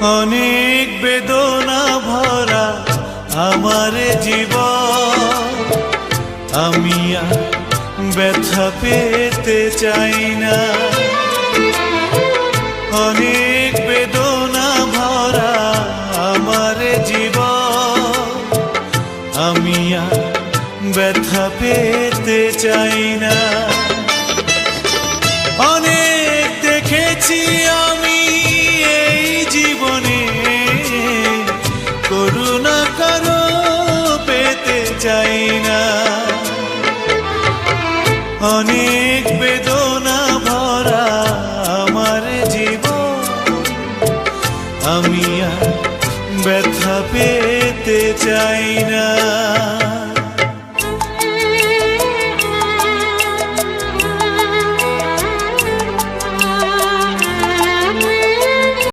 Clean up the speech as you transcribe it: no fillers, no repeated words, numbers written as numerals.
অনেক বেদনা ভরা আমার জীবন, আমি আর ব্যথা পেতে চাই না। অনেক বেদনা ভরা আমার জীবন, আমি আর ব্যথা পেতে চাই না। অনেক দেখেছি আমি এই জীবনে, করুণা কারো পেতে চাই না। অনেক বেদনা ভরা আমার জীবন, আমি আর ব্যথা পেতে চাই না।